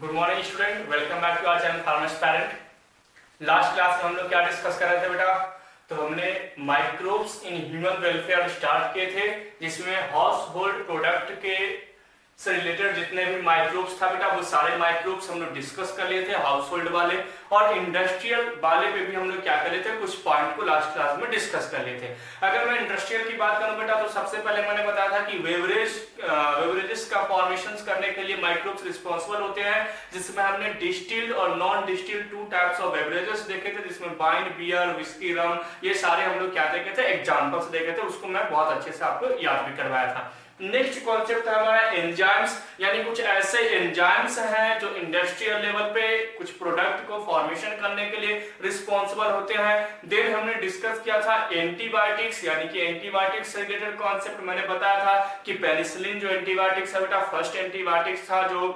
Good morning student, welcome back to our channel farmers parent. Last class में हम लोग क्या डिस्कस कर रहे थे बेटा? तो हमने microbes in human welfare start किए थे, जिसमें हाउस होल्ड प्रोडक्ट के से रिलेटेड जितने भी माइक्रोब्स था बेटा, वो सारे माइक्रोब्स हम लोग डिस्कस कर लिए थे, हाउस होल्ड वाले और इंडस्ट्रियल वाले पे भी हम लोग क्या कर लिए थे, कुछ पॉइंट को लास्ट क्लास में डिस्कस कर लिए थे। अगर मैं इंडस्ट्रियल की बात करूं बेटा, तो सबसे पहले मैंने बताया था कि बेवरेजेस का फॉर्मेशन करने के लिए माइक्रोब्स रिस्पॉन्सिबल होते हैं, जिसमें हमने डिस्टिल्ड और non distilled two types of beverages देखे थे, जिसमें वाइन, बियर, विस्की, रम, ये सारे हम लोग क्या देखे थे, एग्जांपल्स देखे थे। उसको मैं बहुत अच्छे से आपको याद भी करवाया था। नेक्स्ट कॉन्सेप्ट था हमारा एंजाइम्स, यानी कुछ ऐसे एंजाइम्स हैं जो इंडस्ट्रियल लेवल पे कुछ प्रोडक्ट को फॉर्मेशन करने के लिए रिस्पॉन्सिबल होते हैं। देन हमने डिस्कस किया था एंटीबायोटिक्स, यानी कि एंटीबायोटिक्स से रिलेटेड कॉन्सेप्ट मैंने बताया था कि पेनिसिलिन जो एंटीबायोटिक्स है बेटा, फर्स्ट एंटीबायोटिक्स था जो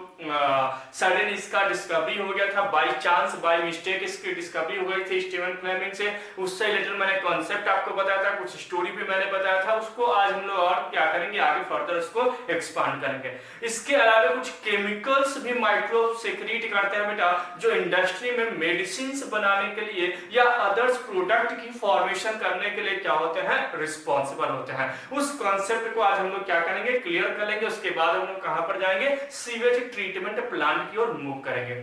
सडन इसका डिस्कवरी हो गया था, बाय चांस बाय मिस्टेक इसकी डिस्कवरी हो गई थी स्टीवन फ्लेमिंग से। उससे रिलेटेड मैंने कॉन्सेप्ट आपको बताया था, कुछ स्टोरी भी मैंने बताया था। उसको आज हम लोग और क्या करेंगे, आगे फर्दर उसको एक्सपांड करेंगे। इसके अलावा कुछ केमिकल्स भी माइक्रोब सेक्रेट करते हैं बेटा, जो इंडस्ट्री में मेडिसिन बनाने के लिए या अदर्स प्रोडक्ट की फॉर्मेशन करने के लिए क्या होते हैं, रिस्पॉन्सिबल होते हैं। उस कॉन्सेप्ट को आज हम लोग क्या करेंगे, क्लियर कर लेंगे। उसके बाद हम लोग कहां पर जाएंगे, सीवेज ट्रीटमेंट प्लांट की ओर मूव करेंगे।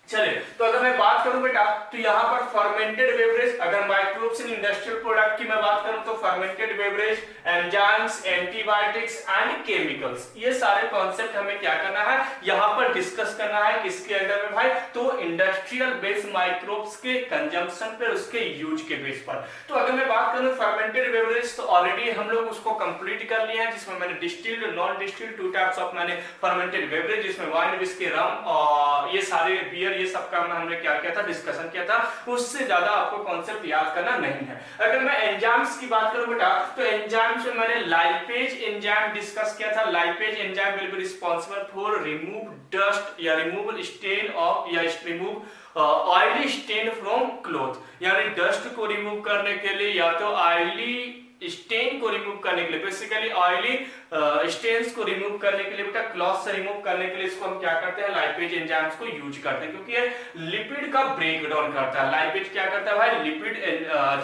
चलिए, तो अगर मैं बात करूं बेटा, तो यहां पर फर्मेंटेड बेवरेज, अगर माइक्रोब्स इन इंडस्ट्रियल प्रोडक्ट की मैं बात करूं तो fermented beverage, enzymes, antibiotics and chemicals, ये सारे कॉन्सेप्ट हमें क्या करना है, यहां पर डिस्कस करना है। किसके अंडर में भाई? तो इंडस्ट्रियल बेस्ड माइक्रोब्स के कंजम्पशन पर, उसके यूज के बेस पर। तो अगर मैं बात करूं फर्मेंटेड बेवरेज, तो ऑलरेडी हम लोग उसको कंप्लीट कर लिए हैं, जिसमें मैंने distilled, non distilled, two types of मैंने फर्मेंटेड बेवरेज, जिसमें वाइन, विस्की, रम और ये सारे बियर, ये सब का हमने क्या किया था, डिस्कशन किया था। उससे ज्यादा आपको कॉन्सेप्ट याद करना नहीं है। अगर मैं एंजाइम्स की बात करूं बेटा, तो एंजाइम्स में मैंने लाइपेज एंजाइम डिस्कस किया था। Lipase enzyme will be responsible for remove dust या रिमूवल स्टेन ऑफ या remove oily stain from cloth, यानी डस्ट को रिमूव करने के लिए या तो ऑयली स्टेन को रिमूव करने के लिए, बेसिकली ऑयली स्टेन्स को रिमूव करने के लिए बेटा, क्लॉथ से रिमूव करने के लिए इसको हम क्या करते हैं, लाइपेज एंजाइम्स को यूज करते हैं, क्योंकि ये लिपिड का ब्रेक डाउन करता है। लाइपेज क्या करता है भाई, लिपिड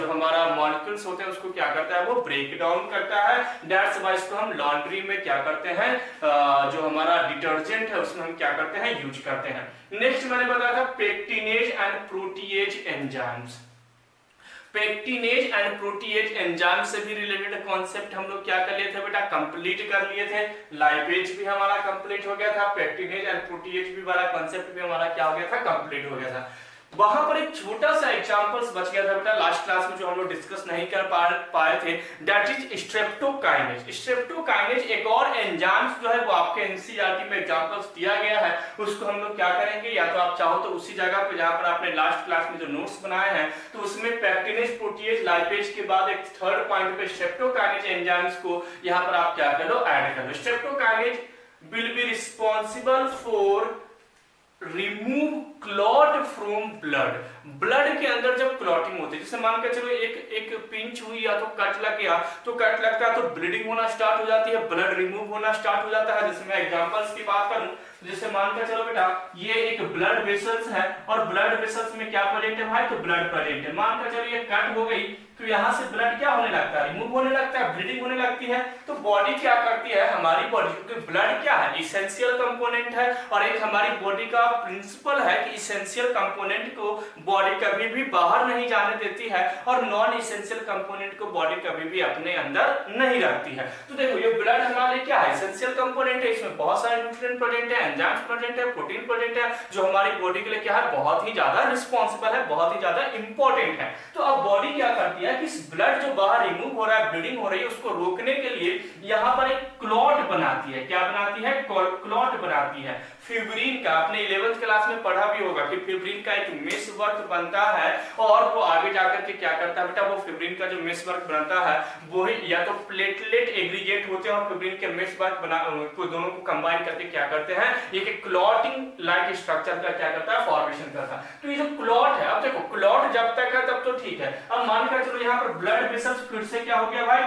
जो हमारा मॉलिक्यूल्स होते हैं उसको क्या करता है, वो ब्रेक डाउन करता है। दैट्स व्हाई इसको हम लॉन्ड्री में क्या करते हैं, जो हमारा डिटर्जेंट है उसमें हम क्या करते हैं, यूज करते हैं। नेक्स्ट मैंने बताया था pectinase and protease enzymes. Pectinase and protease enzyme से भी रिलेटेड कॉन्सेप्ट हम लोग क्या कर लिए थे बेटा, कंप्लीट कर लिए थे। लाइपेज भी हमारा कंप्लीट हो गया था, पेक्टिनेज एंड प्रोटीएज भी वाला कॉन्सेप्ट भी हमारा क्या हो गया था, कंप्लीट हो गया था। वहां पर एक छोटा सा एग्जांपल्स बच गया था बेटा लास्ट क्लास में, जो हम लोग डिस्कस नहीं कर पाए थे, दैट इज स्ट्रेप्टोकाइनेज। स्ट्रेप्टोकाइनेज एक और एंजाइम जो है वो आपके एनसीईआरटी में एग्जांपल्स दिया गया है, उसको हम लोग क्या करेंगे, या तो आप चाहो तो उसी जगह पे जहां पर आपने लास्ट क्लास में जो नोट्स बनाए हैं, तो उसमें पेक्टिनेज, प्रोटीएज, लाइपेज के बाद एक थर्ड पॉइंट पे स्ट्रेप्टोकाइनेज एंजाइम्स को यहां पर आप क्या कर लो, ऐड कर लो। Streptokinase will be responsible for remove clot from blood. Blood के अंदर जब क्लॉटिंग होती है, जैसे मान के चलो एक पिंच हुई या तो कट लग गया, तो कट लगता है तो ब्लीडिंग होना स्टार्ट हो जाती है, ब्लड रिमूव होना स्टार्ट हो जाता है। जैसे मैं एग्जांपल्स की बात करूं, जैसे मान के चलो बेटा, ये एक ब्लड वेसल्स है और ब्लड वेसल्स में क्या प्रेजेंट है भाई, तो ब्लड प्रेजेंट है। मान के चलो ये कट हो गई, तो यहां से ब्लड क्या होने लगता है, रिमूव होने लगता है, ब्लीडिंग होने लगती है। तो बॉडी क्या करती है, हमारी बॉडी, क्योंकि ब्लड क्या है, इसेंशियल कंपोनेंट है, और एक हमारी बॉडी का प्रिंसिपल है कि इसेंशियल कंपोनेंट को बॉडी कभी भी बाहर नहीं जाने देती है और नॉन इसेंशियल कंपोनेंट को बॉडी कभी भी अपने अंदर नहीं रखती है। तो देखो ये ब्लड हमारे लिए क्या है, इसेंशियल कंपोनेंट है, इसमें बहुत सारे न्यूट्रिएंट प्रेजेंट है, एंजाइम्स प्रेजेंट है, प्रोटीन प्रेजेंट है, जो हमारी बॉडी के लिए क्या है, बहुत ही ज्यादा रिस्पांसिबल है, बहुत ही ज्यादा इंपॉर्टेंट है। तो अब बॉडी क्या करती है कि इस ब्लड जो बाहर रिमूव हो रहा है, ब्लीडिंग हो रही है, उसको रोकने के लिए यहाँ पर एक क्लॉट बनाती है। क्या बनाती है, क्लॉट बनाती है फिब्रिन का। आपने 11th क्लास में पढ़ा भी होगा कि फिब्रिन का एक मेश वर्क बनता है, और वो आगे जाकर के क्या करता है बेटा, वो फिब्रिन का जो मेश वर्क बनता है वो या तो प्लेटलेट एग्रीगेट होते हैं और फिब्रिन के मेश वर्क बना को दोनों को कंबाइन करके क्या करते हैं, एक क्लॉटिंग लाइक स्ट्रक्चर का क्या करता है, फॉर्मेशन करता है। तो ये जो क्लॉट है, अब देखो क्लॉट जब तक है तब तो ठीक है। अब मान कर चलो यहाँ पर ब्लड वेसल्स फिर से क्या हो गया भाई,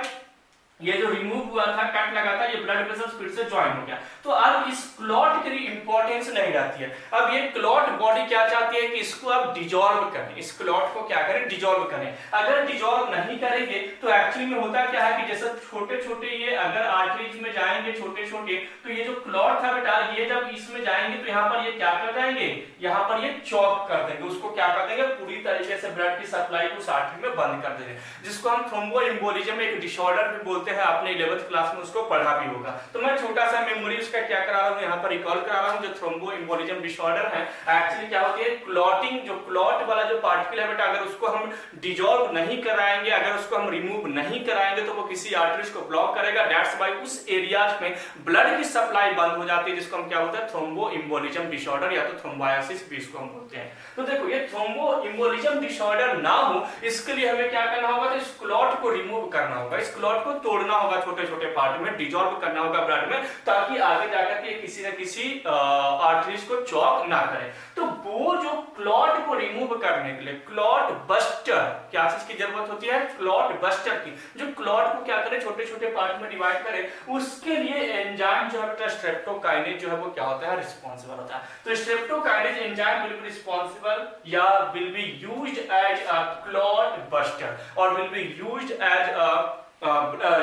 ये जो रिमूव हुआ था, कट लगा था, ये ब्लड वेसल्स फिर से ज्वाइन हो गया। तो अब इस क्लॉट की इंपॉर्टेंस नहीं रहती है। अब ये क्लॉट बॉडी क्या चाहती है कि इसको आप डिजोल्व करें, इस क्लॉट को क्या करें, डिजोल्व करें। अगर डिजोल्व नहीं करेंगे तो एक्चुअली में होता क्या है कि जैसे छोटे छोटे ये अगर आर्टरीज में जाएंगे छोटे छोटे, तो ये जो क्लॉट था बेटा, ये जब इसमें जाएंगे तो यहाँ पर ये क्या कर जाएंगे, यहाँ पर ये चौक कर देंगे, उसको क्या कर देंगे, पूरी तरीके से ब्लड की सप्लाई को आर्टरी में बंद कर देंगे, जिसको हम थ्रोम्बोएम्बोलिज्म एक डिसऑर्डर भी बोलते हैं। आपने 11th क्लास में उसको पढ़ा भी होगा। तो मैं छोटा सा मेमोरी उसका क्या करा रहा हूँ, यहाँ पर रिकॉल करा रहा हूँ। जो थ्रोम्बोएम्बोलिज्म डिसऑर्डर है, एक्चुअली क्या होती है, क्लॉटिंग, जो क्लॉट वाला जो पार्टिकल है बेटा, अगर उसको हम डिजोल्व नहीं कराएंगे, अगर उसको हम रिमूव नहीं कराएंगे तो वो किसी आर्टरीज को ब्लॉक करेगा। दैट्स व्हाई उस एरियाज में ब्लड की सप्लाई बंद हो जाती है, जिसको हम क्या बोलते हैं, थ्रोम्बोएम्बोलिज्म डिसऑर्डर या तो थ्रोम्बायसिस भी इसको हम बोलते हैं। तो देखो, ये थ्रोम्बोएम्बोलिज्म डिसऑर्डर ना हो, इसके लिए हमें क्या करना होगा, तो इस क्लॉट को रिमूव करना होगा, इस क्लॉट को तोड़ना होगा, छोटे छोटे पार्ट में डिजोल्व करना होगा ब्लड में, ताकि आगे जाकर के किसी न किसी आर्टरीज को चौक ना करे। तो वो जो क्लॉट को रिमूव करने के लिए क्लॉट बस्टर, क्या चीज की जरूरत होती है, क्लॉट बस्टर की, जो क्लॉट को क्या करे, छोटे छोटे पार्ट में डिवाइड करे, उसके लिए एंजाइम जो है स्ट्रेप्टोकाइनेज जो है वो क्या होता है, रिस्पांसिबल होता है। तो streptokinase enzyme will be responsible या will be used as a clot buster और will be used as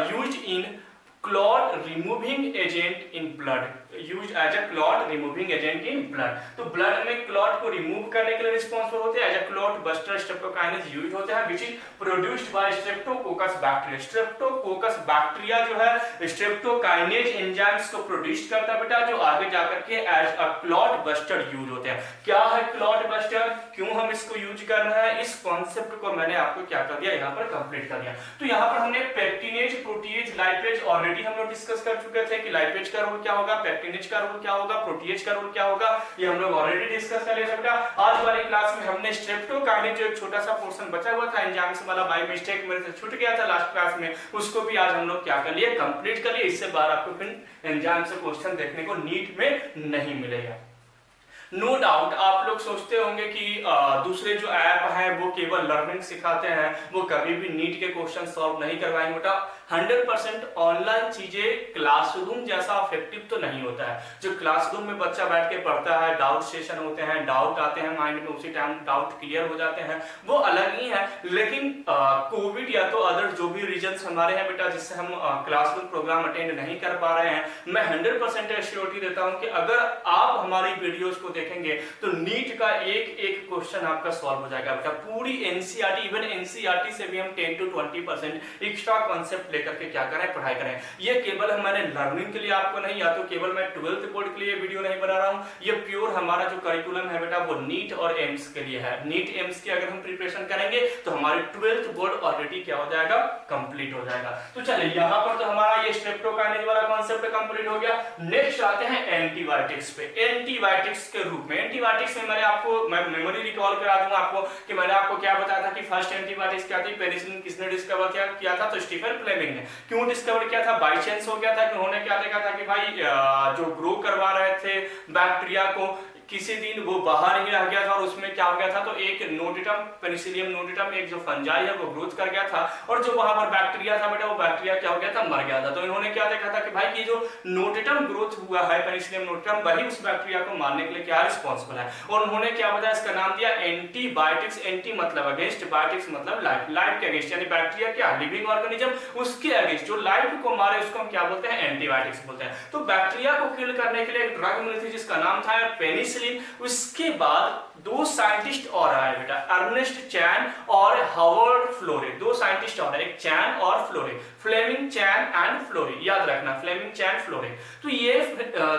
used in clot removing agent in blood, used as a clot removing agent in blood। तो blood में clot को remove करने के लिए responsible होते हैं, as a clot buster streptokinase use होते हैं, which is produced by streptococcus bacteria. Streptococcus bacteria जो है स्ट्रेप्टोकाइनेज एंजाइम्स को प्रोड्यूस करता है बेटा, जो आगे जाकर के as a clot buster use होते हैं। क्या है क्लॉट बस्टर, क्यों हम इसको यूज कर रहे हैं, इस कॉन्सेप्ट को मैंने आपको क्या कर दिया, यहाँ पर कंप्लीट कर दिया। तो यहाँ पर हमने पेक्टिनेज, प्रोटीएज, लाइपेज ऑलरेडी हम लोग डिस्कस कर चुके थे कि लाइपेज का रोल क्या होगा, पेक्टिनेज का रोल क्या होगा, प्रोटीएज का रोल क्या होगा, ये हम लोग ऑलरेडी डिस्कस कर लिया बेटा। आज वाली क्लास में हमने स्ट्रेप्टोकाइनेज जो एक छोटा सा पोर्शन बचा हुआ था एंजाइम्स वाला, बाय मिस्टेक मेरे से छूट गया था लास्ट क्लास में, उसको भी आज हम लोग क्या कर लिए, कंप्लीट कर लिए। इससे बाहर आपको फिर एंजाइम से क्वेश्चन देखने को नीट में नहीं मिलेगा। नो डाउट आप लोग सोचते होंगे कि दूसरे जो ऐप हैं वो केवल लर्निंग सिखाते हैं, वो कभी भी नीट के क्वेश्चन सॉल्व नहीं करवाएंगे बेटा। 100% ऑनलाइन चीजें क्लासरूम जैसा इफेक्टिव तो नहीं होता है। जो क्लासरूम में बच्चा बैठ के पढ़ता है, डाउट सेशन होते हैं, डाउट आते हैं माइंड में, उसी टाइम डाउट क्लियर हो जाते हैं, वो अलग ही है। लेकिन कोविड या तो अदर जो भी रीजंस हमारे हैं बेटा, जिससे हम क्लासरूम प्रोग्राम अटेंड नहीं कर पा रहे हैं, मैं 100% एश्योरिटी देता हूं कि अगर आप हमारी वीडियोस को देखेंगे तो नीट का एक एक क्वेश्चन आपका सॉल्व हो जाएगा बेटा। पूरी एनसीईआरटी, इवन एनसीईआरटी से भी हम 10 to 20% एक्स्ट्रा कॉन्सेप्ट लेकर के क्या करें, पढ़ाई करें। ये केवल हमारे लर्निंग के लिए आपको नहीं, या तो केवल मैं 12th बोर्ड के लिए वीडियो नहीं बना रहा हूं, ये प्योर हमारा जो करिकुलम है बेटा वो नीट और एम्स के लिए है। नीट एम्स की अगर हम प्रिपरेशन करेंगे तो हमारे 12th बोर्ड ऑलरेडी क्या हो जाएगा, कंप्लीट हो जाएगा। तो चलिए यहाँ पर तो हमारा ये स्ट्रेप्टोकाइनेज वाला कॉन्सेप्ट कंप्लीट हो गया। नेक्स्ट आते हैं एंटीबायोटिक्स पे। एंटीबायोटिक्स के रूप में, एंटीबायोटिक्स में मैंने आपको, मैं मेमोरी रिकॉल करा दूंगा आपको कि मैंने आपको क्या बताया था कि फर्स्ट एंटीबायोटिक्स क्या थी, पेनिसिलिन किसने डिस्कवर किया था, तो स्टीफन फ्लेमिंग ने। क्यों डिस्कवर किया था, बाय चांस हो गया था कि उन्होंने क्या देखा था कि भाई जो ग्रो करवा रहे थे बैक्टीरिया को, किसी दिन वो बाहर ही रह गया था और उसमें क्या हो गया था, तो एक नोटिटम, पेनिसिलियम नोटिटम, एक जो फंजाई है वो ग्रोथ कर गया था, और जो वहां पर बैक्टीरिया था बेटा वो बैक्टीरिया क्या हो गया था, मर गया था। तो इन्होंने क्या देखा था कि भाई ये जो नोटिटम ग्रोथ हुआ है, पेनिसिलियम नोटिटम, वही उस बैक्टीरिया को मारने के लिए क्या रिस्पॉन्सिबल है। और उन्होंने क्या बताया, इसका नाम दिया एंटीबायोटिक्स। एंटी मतलब अगेंस्ट, बायोटिक्स मतलब लाइफ, लाइफ के अगेंस्ट, यानी बैक्टीरिया क्या, लिविंग ऑर्गेनिज्म, उसके अगेंस्ट जो लाइफ को मारे उसको हम क्या बोलते हैं, एंटीबायोटिक्स बोलते हैं। तो बैक्टीरिया को किल करने के लिए एक ड्रग मिली थी जिसका नाम था पेनिसिलिन। उसके बाद दो साइंटिस्ट और आए बेटा, अर्नेस्ट चैन और हावर्ड फ्लोरे। दो साइंटिस्ट और, एक चैन और फ्लोरे, फ्लेमिंग, चैन एंड फ्लोरे, याद रखना, फ्लेमिंग, चैन, फ्लोरे। तो ये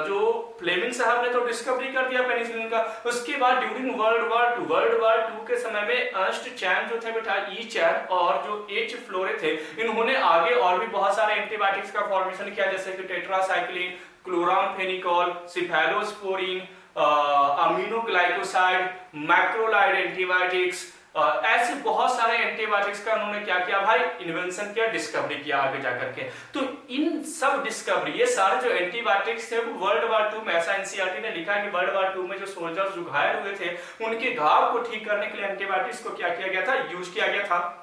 जो फ्लेमिंग साहब ने तो डिस्कवरी कर दिया पेनिसिलिन का। उसके बाद ड्यूरिंग वर्ल्ड वार टू के समय में अर्नेस्ट चैन जो थे बेटा, ई चैन और जो एच फ्लोरे थे, इन्होंने आगे और भी बहुत सारे एंटीबायोटिक्स का फॉर्मेशन किया, जैसे कि tetracycline, chloramphenicol, cephalosporin, aminoglycoside, macrolide antibiotics, ऐसे बहुत सारे एंटीबायोटिक्स का उन्होंने क्या किया भाई, इन्वेंशन किया, डिस्कवरी किया आगे जाकर के। तो इन सब डिस्कवरी, ये सारे जो एंटीबायोटिक्स थे वो वर्ल्ड वार 2 में, ऐसा एनसीईआरटी ने लिखा है कि वर्ल्ड वार 2 में जो सोल्जर्स जो घायल हुए थे उनके घाव को ठीक करने के लिए एंटीबायोटिक्स को क्या किया गया था, यूज किया गया था।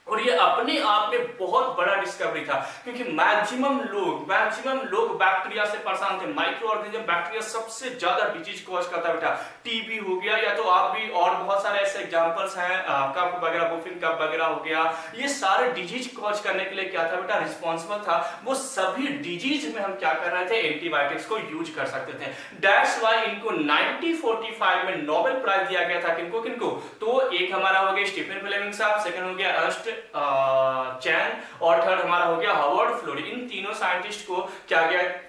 और ये अपने आप में बहुत बड़ा डिस्कवरी था, क्योंकि मैक्सिमम लोग बैक्टीरिया से परेशान थे। माइक्रो ऑर्गेनिज्म बैक्टीरिया सबसे ज्यादा डिजीज कॉज करता बेटा। टीबी हो गया, या तो आप भी और बहुत सारे ऐसे एग्जांपल्स हैं, कफ वगैरह, बुफिन कफ वगैरह हो गया, ये सारे डिजीज कॉज करने के लिए क्या था बेटा, रिस्पॉन्सिबल था। वो सभी डिजीज में हम क्या कर रहे थे, एंटीबायोटिक्स को यूज कर सकते थे। दैट्स व्हाई इनको 1945 में नोबेल प्राइज दिया गया था। किनको किनको? तो एक हमारा हो गया स्टीफन फ्लेमिंग साहब, सेकंड हो गया अर्स्ट चैन, और थर्ड हमारा हो गया हार्वर्ड फ्लोरी। इन तीनों साइंटिस्ट को क्या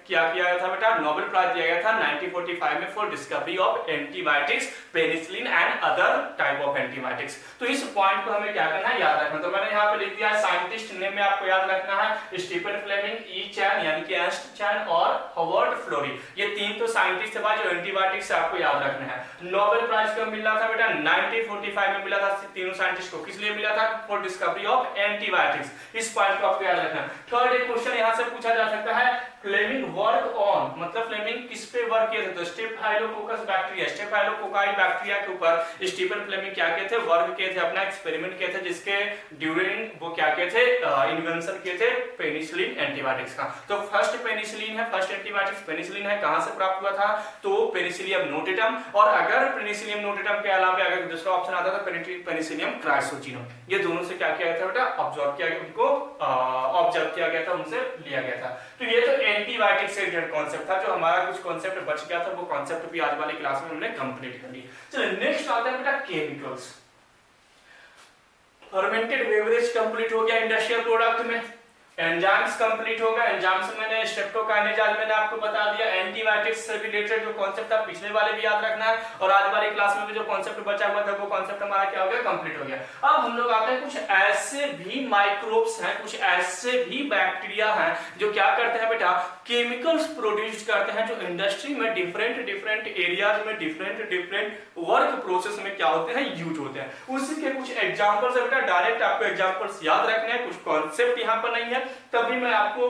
किया गया था बेटा, नोबेल प्राइज दिया गया था 1945 में for discovery of antibiotics, penicillin and other type of antibiotics. तो इस पॉइंट को हमें क्या करना है, याद रखना। तो मैंने यहाँ पे लिख दिया साइंटिस्ट नेम में आपको याद रखना है, स्टीफन फ्लेमिंग, ई चैन यानी कि अर्स्ट चैन और हार्वर्ड फ्लोरी। ये तीन तो साइंटिस्ट थे जो एंटीबायोटिक्स आपको याद रखना है। नोबेल प्राइज कब मिला था बेटा, 1945 में मिला था तीनों साइंटिस्ट को। किस लिए मिला था? For discovery of antibiotics. इस पॉइंट को आपको याद रखना है। थर्ड एक क्वेश्चन यहां से पूछा जा सकता है, फ्लेमिंग वर्क ऑन, मतलब फ्लेमिंग किस पे वर्क किए थे? तो स्टेफाइलोकोकस बैक्टीरिया, स्टेफाइलोकोकाई बैक्टीरिया के ऊपर स्टीफन फ्लेमिंग क्या किए थे, वर्क किए थे, अपना एक्सपेरिमेंट किए थे, जिसके ड्यूरिंग वो क्या किए थे, इन्वेंशन किए थे पेनिसिलिन एंटीबायोटिक्स का। तो फर्स्ट पेनिसिलिन है, फर्स्ट एंटीबायोटिक्स पेनिसिलिन है, कहां से प्राप्त हुआ था? तो पेनिसिलियम नोटेटम। और अगर पेनिसिलियम नोटेटम के अलावा अगर दूसरा ऑप्शन आता था पेनिसिलियम क्राइसोचिनम, ये दोनों से क्या किया गया था बेटा, ऑब्जर्व किया गया, उनको ऑब्जर्व किया गया था, उनसे लिया गया था। तो ये तो एंटीबायोटिक से रिलेटेड कॉन्सेप्ट था। जो हमारा कुछ कॉन्सेप्ट बच गया था, वो कॉन्सेप्ट भी आज वाली क्लास में हमने कंप्लीट कर लिया। चलो नेक्स्ट आता है बेटा केमिकल्स। फर्मेंटेड बेवरेज कंप्लीट हो गया इंडस्ट्रियल प्रोडक्ट में। एंजाइम्स कंप्लीट हो गया। एंजाइम्स मैंने स्ट्रेप्टोकाइनेज आज मैंने आपको बता दिया। एंटीबायोटिक्स से रिलेटेड जो कॉन्सेप्ट था पिछले वाले भी याद रखना है, और आज वाली क्लास में भी जो कॉन्सेप्ट बचा हुआ था वो कॉन्सेप्ट हमारा क्या हो गया, कंप्लीट हो गया। अब हम लोग आते हैं, कुछ ऐसे भी माइक्रोब्स हैं, कुछ ऐसे भी बैक्टीरिया हैं जो क्या करते हैं बेटा, केमिकल्स प्रोड्यूस करते हैं, जो इंडस्ट्री में डिफरेंट एरियाज में डिफरेंट वर्क प्रोसेस में क्या होते हैं, यूज होते हैं। उसी के कुछ एग्जांपल्स है बेटा, डायरेक्ट आपको एग्जांपल्स याद रखने हैं, कुछ कॉन्सेप्ट यहां पर नहीं है, तभी मैं आपको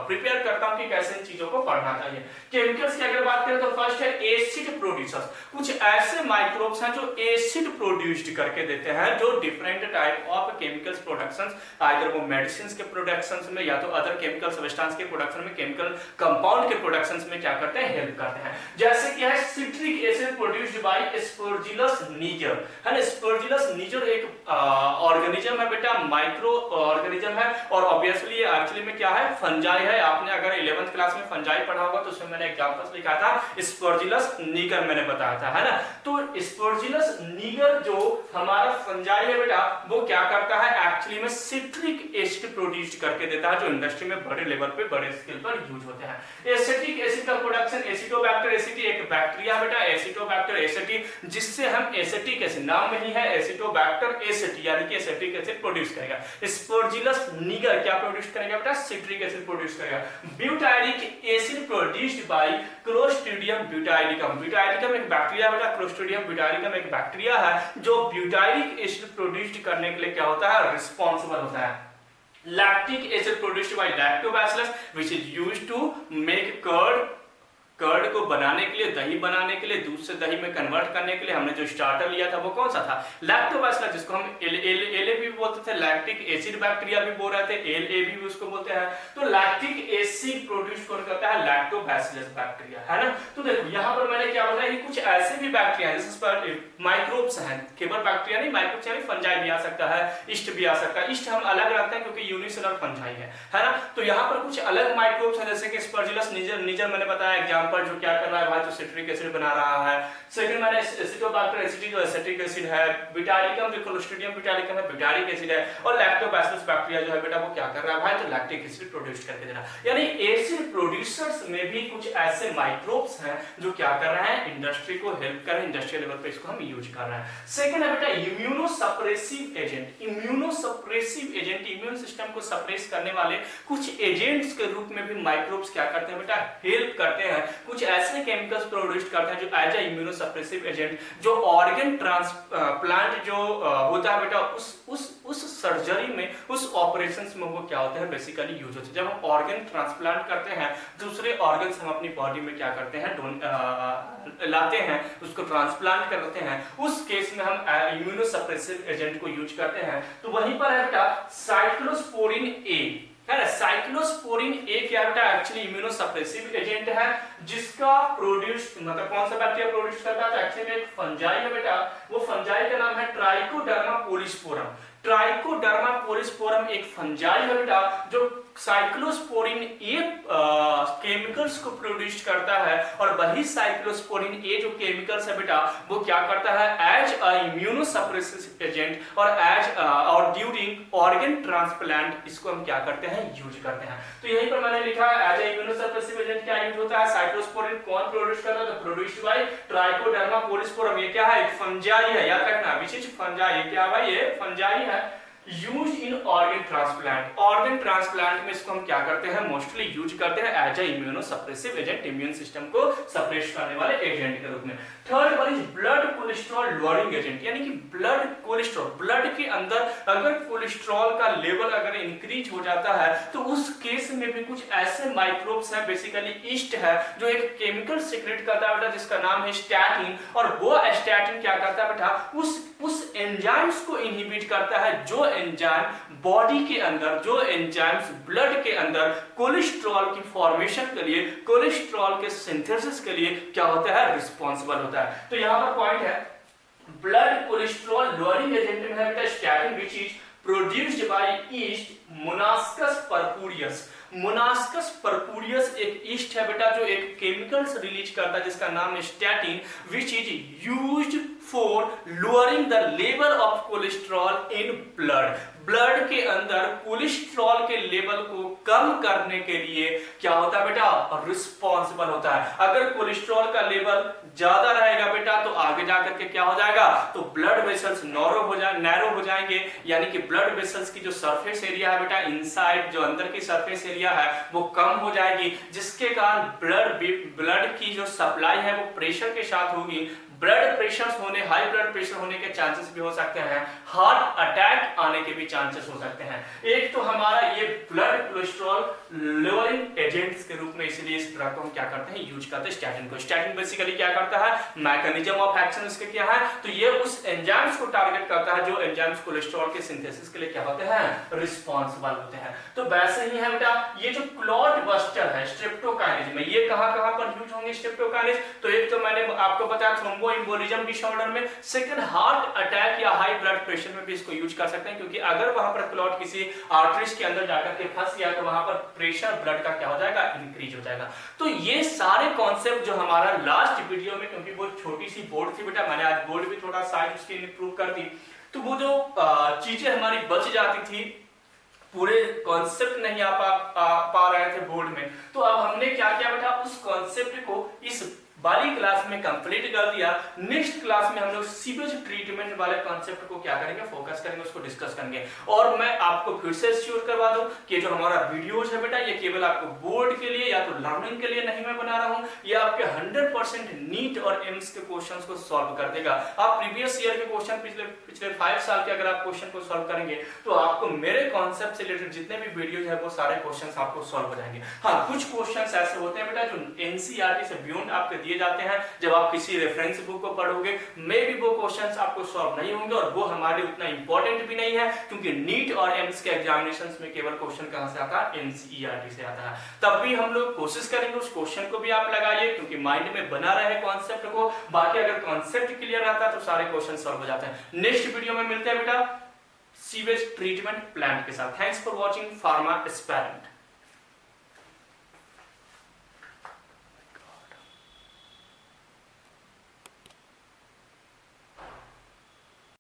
प्रिपेयर करता हूं कि कैसे इन चीजों को पढ़ना चाहिए। केमिकल्स की अगर बात करें तो फर्स्ट है एसिड प्रोड्यूसर्स। कुछ ऐसे माइक्रोब्स हैं जो एसिड प्रोड्यूस्ड करके देते हैं, जो different type of chemicals productions, either वो मेडिसिन के प्रोडक्शंस में या तो अदर केमिकल सब्सटेंस के प्रोडक्शन में, केमिकल कंपाउंड के प्रोडक्शंस में क्या करते हैं, हेल्प करते हैं। जैसे कि है citric acid produced by Aspergillus niger, है ना। एस्परजिलस निगर एक ऑर्गेनिज्म है बेटा, माइक्रो ऑर्गेनिज्म है, और ऑब्वियसली एक्चुअली में क्या है, फंजाई है। आपने अगर 11th क्लास में फंजाई पढ़ा होगा तो उसमें मैंने एग्जांपल्स लिखा था, स्पर्जिलस निगर मैंने बताया था, है ना। तो स्पर्जिलस निगर जो हमारा फंजाई है बेटा, वो क्या करता है, एक्चुअली में सिट्रिक एसिड प्रोड्यूस करके देता है, जो इंडस्ट्री में बड़े लेवल पे बड़े स्केल पर यूज होते हैं। एसिटिक एसिड का प्रोडक्शन, एसिटोबैक्टर एसिटी एक बैक्टीरिया बेटा, एसिटोबैक्टर एसिटी, जिससे हम एसिटिक एसिड, नाम में ही है एसिटोबैक्टर एसिटी, यानी कि एसिटिक एसिड प्रोड्यूस करेगा। स्पर्जिलस निगर क्या प्रोड्यूस करेगा बेटा, सिट्रिक एसिड प्रोड्यूस करेगा। Butylic acid produced by Clostridium butylicum. Butylicum एक बैक्टीरिया बेटा, क्लोस्ट्रिडियम ब्यूटाइलिकम एक बैक्टीरिया है जो ब्यूटाइलिक एसिड प्रोड्यूस्ड करने के लिए क्या होता है, रिस्पांसिबल होता है। Lactic acid produced by lactobacillus which is used to make curd को बनाने के लिए, दही बनाने के लिए, दूध से दही में कन्वर्ट करने के लिए हमने जो स्टार्टर लिया था वो कौन सा था, लैक्टोबैसिलस, जिसको हम एलएबी भी बोलते थे, लैक्टिक एसिड बैक्टीरिया भी बोल रहे थे, एलएबी भी उसको बोलते हैं। तो लैक्टिक एसिड प्रोड्यूस करता है लैक्टोबैसिलस बैक्टीरिया, है ना। तो देखो यहाँ पर मैंने क्या बताया कि कुछ ऐसे भी बैक्टीरिया हैं, जैसे माइक्रोब्स हैं, केवल बैक्टीरिया नहीं, माइक्रोब्स यानी फंजाई भी आ सकता है, ईस्ट भी आ सकता है। ईस्ट हम अलग रखते हैं क्योंकि यूनिसेलुलर फंजाई है ना। तो यहाँ पर कुछ अलग माइक्रोब्स हैं, जैसे कि स्पर्जिलस निगर मैंने बताया एग्जांपल, पर जो क्या कर रहा है भाई, तो सिट्रिक एसिड बना रहा है। सेकंड मैंने एसिटोबैक्टर एसिटी जो एसिटिक एसिड है, ब्यूटाइलिकम जो क्लोस्ट्रिडियम ब्यूटाइलिकम है, ब्यूटारिक एसिड है, और लैक्टोबैसिलस बैक्टीरिया जो है बेटा वो क्या कर रहा है भाई, तो लैक्टिक एसिड प्रोड्यूस करके दे रहा है। यानी एसिड प्रोड्यूसर्स में भी कुछ ऐसे माइक्रोब्स हैं जो क्या कर रहे हैं, इंडस्ट्री को हेल्प कर रहे हैं, इंडस्ट्रियल लेवल पे इसको हम यूज कर रहे हैं। सेकंड है बेटा immunosuppressive agent. Immunosuppressive agent, immune system को सप्रेस करने वाले कुछ एजेंट्स के रूप में भी माइक्रोब्स क्या करते हैं बेटा, हेल्प करते हैं। कुछ ऐसे केमिकल्स प्रोड्यूस करते हैं जो एज ए इम्यूनोसप्रेसिव एजेंट, जो ऑर्गन ट्रांसप्लांट जो होता है बेटा उस सर्जरी में, उस ऑपरेशंस में वो क्या होते हैं बेसिकली यूज होते हैं। जब हम ऑर्गन ट्रांसप्लांट करते हैं, दूसरे ऑर्गन्स हम अपनी बॉडी में क्या करते हैं लाते हैं, उसको ट्रांसप्लांट करते हैं, उस केस में हम इम्यूनोसप्रेसिव एजेंट को यूज करते हैं। तो वहीं पर है बेटा साइक्लोस्पोरिन ए, है ना। साइक्लोस्पोरिन ए क्या बेटा एक्चुअली इम्यूनोसप्रेसिव एजेंट है, जिसका प्रोड्यूस मतलब कौन सा बैक्टीरिया प्रोड्यूस करता है, तो एक्चुअली एक फंजाई है बेटा, वो फंजाई का नाम है ट्राइकोडर्मा पोलिस्पोरम। ट्राइकोडर्मा पोलिस्पोरम एक फंजाई है बेटा जो साइक्लोस्पोरिन ए केमिकल्स को प्रोड्यूस करता है, और वही साइक्लोस्पोरिन ए जो केमिकल्स है बेटा वो क्या करता है एज अ इम्यूनोसप्रेसिव एजेंट और ड्यूरिंग ऑर्गन ट्रांसप्लांट इसको हम क्या करते हैं यूज करते हैं। तो यहीं पर मैंने लिखा है एज ए इम्यूनोसप्रेसिव एजेंट क्या यूज होता है, साइक्लोस्पोरिन कौन प्रोड्यूस करता है, तो प्रोड्यूस्ड बाय ट्राइकोडर्मा पोलिस्पोरम। ये क्या है, एक फंजाई है, याद रखना विशेष फंजाई, क्या भाई ये फंजाई है use in organ transplant. Organ transplant में इसको हम क्या करते हैं मोस्टली यूज करते हैं as a immunosuppressive agent, immune system को सप्रेस करने वाले एजेंट के रूप में। Third one is blood cholesterol lowering agent, यानी कि ब्लड कोलेस्ट्रॉल, ब्लड के अंदर अगर कोलेस्ट्रॉल का लेवल अगर इंक्रीज हो जाता है तो उस केस में भी कुछ ऐसे माइक्रोब्स हैं, बेसिकली ईस्ट है, जो एक केमिकल सीक्रेट करता है बेटा जिसका नाम है स्टैटिन, और वो स्टैटिन क्या करता है बेटा उस एंजाइम्स को इनहिबिट करता है जो एंजाइम बॉडी के अंदर, जो एंजाइम्स ब्लड के अंदर कोलेस्ट्रॉल की फॉर्मेशन के लिए, कोलेस्ट्रॉल के सिंथेसिस के लिए क्या होता है रिस्पॉन्सिबल होता है। तो यहां पर पॉइंट है ब्लड कोलेस्ट्रॉल लोअरिंग एजेंट में है बेटा statin which is produced by yeast Monascus purpureus. Monascus purpureus एक ईस्ट है बेटा जो एक केमिकल्स रिलीज करता है जिसका नाम है statin which is used for lowering the level of cholesterol in blood. Blood के अंदर कोलेस्ट्रॉल के लेवल को कम करने के लिए क्या होता है बेटा रिस्पॉन्सिबल होता है। अगर कोलेस्ट्रॉल का लेवल ज्यादा रहेगा बेटा तो आगे जाकर के क्या हो जाएगा, तो ब्लड वेसल्स नैरो हो जाएंगे, यानी कि ब्लड वेसल्स की जो सरफेस एरिया है बेटा इनसाइड, जो अंदर की सरफेस एरिया है वो कम हो जाएगी, जिसके कारण ब्लड की जो सप्लाई है वो प्रेशर के साथ होगी। ब्लड प्रेशर होने, हाई ब्लड प्रेशर होने के चांसेस भी हो सकते हैं, हार्ट अटैक आने के भी चांसेस हो सकते हैं। एक तो हमारा ये ब्लड कोलेस्ट्रॉल लोअरिंग एजेंट्स के रूप में, इसलिए इस ड्रग को हम क्या करते हैं यूज करते हैं स्टैटिन को। स्टैटिन बेसिकली क्या करता है, मैकेनिज्म ऑफ एक्शन इसके क्या है, तो ये उस एंजाइम्स को टारगेट करता है जो एंजाइम्स कोलेस्ट्रॉल के सिंथेसिस के लिए क्या होते हैं रिस्पॉन्सिबल होते हैं। तो वैसे ही है बेटा ये जो क्लॉट बस्टर है स्ट्रेप्टोकाइनेज में, ये कहां पर यूज होंगे स्ट्रेप्टोकाइनेज, तो एक तो मैंने आपको बताया थ्रोम्बोएम्बोलिज्म डिसऑर्डर में, सेकंड हार्ट अटैक या हाई ब्लड प्रेशर में भी इसको यूज कर सकते हैं, क्योंकि अगर वहां पर क्लॉट किसी आर्टरीज के अंदर जाकर के फंस गया तो वहां पर प्रेशर ब्लड का क्या हो जाएगा इंक्रीज हो जाएगा। तो ये सारे कॉन्सेप्ट जो हमारा लास्ट वीडियो में, क्योंकि वो छोटी सी बोर्ड थी बेटा, मैंने आज बोर्ड भी थोड़ा साइज उसकी इंप्रूव कर दी, तो वो जो चीजें हमारी बच जाती थी, पूरे कॉन्सेप्ट नहीं आ पा रहे थे बोर्ड में, तो अब हमने क्या किया बेटा उस कॉन्सेप्ट को इस वाली क्लास में कंप्लीट कर दिया। नेक्स्ट क्लास में हम लोग सीवेज ट्रीटमेंट वाले कॉन्सेप्ट को क्या करेंगे फोकस करेंगे, उसको डिस्कस करेंगे। और मैं आपको फिर से श्योर करवा दूं कि जो हमारा वीडियोज है बेटा ये केवल आपको बोर्ड के लिए या तो लर्निंग के लिए नहीं मैं बना रहा हूं, ये आपके 100% नीट और एम्स के क्वेश्चंस को सॉल्व कर देगा। आप प्रीवियस ईयर के क्वेश्चन पिछले 5 साल के अगर आप क्वेश्चन को सॉल्व करेंगे तो आपको मेरे कॉन्सेप्ट से रिलेटेड जितने भी वीडियोज है वो सारे क्वेश्चंस आपको सॉल्व हो जाएंगे। हाँ, कुछ क्वेश्चंस ऐसे होते हैं बेटा जो एनसीईआरटी से बियॉन्ड आपके दिए जाते हैं, जब आप किसी रेफरेंस बुक को पढ़ोगे मे भी वो क्वेश्चंस आपको सॉल्व नहीं होंगे, और वो हमारे उतना इंपॉर्टेंट भी नहीं है, क्योंकि नीट और एम्स के एग्जामिनेशंस में केवल क्वेश्चन कहां से आता है एनसीईआरटी से आता है। तब भी हम लोग कोशिश करेंगे उस क्वेश्चन को भी आप लगाइए, क्योंकि माइंड में बना रहे कॉन्सेप्ट को। बाकी अगर कॉन्सेप्ट क्लियर रहता है तो सारे क्वेश्चन सॉल्व हो जाते हैं। नेक्स्ट वीडियो में मिलते हैं बेटा सीवेज ट्रीटमेंट प्लान के साथ। Thanks for watching pharma aspirant.